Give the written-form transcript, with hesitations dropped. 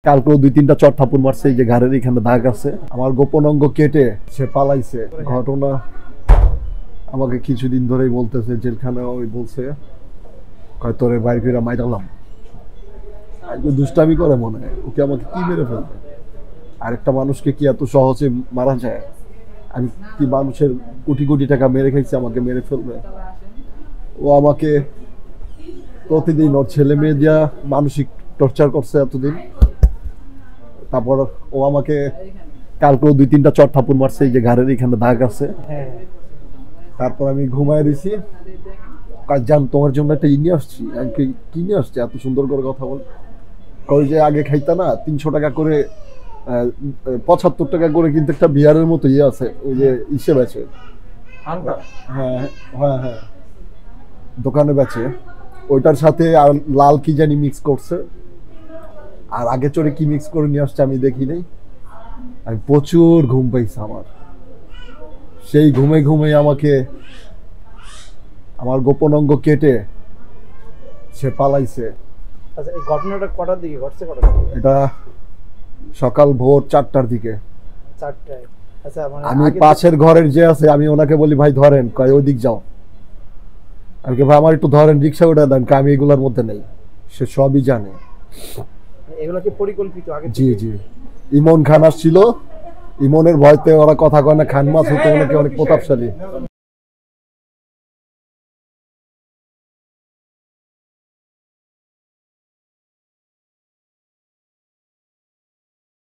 কালকেও 2-3টা চট থাপুর মারছে, এই যে ঘাড়ের এখানে দাগ আছে। আমার গোপন অঙ্গ কেটে সে পালাইছে। ঘটনা আমাকে কিছুদিন ধরেই বলতেছে, জেলখানা ওই বলছে তোরে বাইরে ফিরা মাইরালাম। আজকে দুষ্টামি করে মনে হয়, ওকে আমাকে কি মেরে ফেলবে? আরেকটা মানুষকে কি এত সহজে মারা যায়? আমি কি মানুষের কোটি কোটি টাকা মেরে খাইছি, আমাকে মেরে ফেলবে? ও আমাকে প্রতিদিন ওর ছেলে মেয়ে দিয়া মানসিক টর্চার করছে এতদিন। তারপর ও আমাকে কালকেও 2-3টা চট থাপুর মারছে, এই যে ঘাড়ের এখানে দাগ আছে। তারপর আমি ঘুমায় দিছি, জান তোমার জন্য একটা নিয়ে আসছি। আমি কি নিয়ে আসছি? এত সুন্দর করে কথা বল। ওই যে আগে খাইতা না 300 টাকা করে, 75 টাকা করে কিন্তু একটা বিয়ারের মতো ইয়ে আছে, ওই যে ইসে বেচে। হ্যাঁ হ্যাঁ হ্যাঁ, দোকানে বেচে। ওইটার সাথে আর লাল কি জানি মিক্স করছে, আর আগে চড়ে কি মিক্স করে নিয়ে আসছে আমি দেখি নাই। আমি প্রচুর ঘুম পাইছি আমার। সেই ঘুমে ঘুমে আমাকে আমার গোপন অঙ্গ কেটে সে পালাইছে। আচ্ছা, এই ঘটনাটা কটার দিকে ঘটছে? এটা সকাল ভোর 4টার দিকে। 4টায়? আচ্ছা, মানে আমি পাশের ঘরের যে আছে, আমি ওনাকে বলি ভাই ধরেন, কয় ওই দিক যাও। আমি ভাই আমার একটু ধরেন, রিক্সা উঠে দেন, আমি এগুলোর মধ্যে নেই। সে সবই জানে। এগুলো কি পরিকল্পিত আগে? জি জি। ইমন খান আসছিল, ইমনের ভয়তে ওরা কথা কয় না, খান মাছ হতো অনেকে অনেক প্রতাপশালী।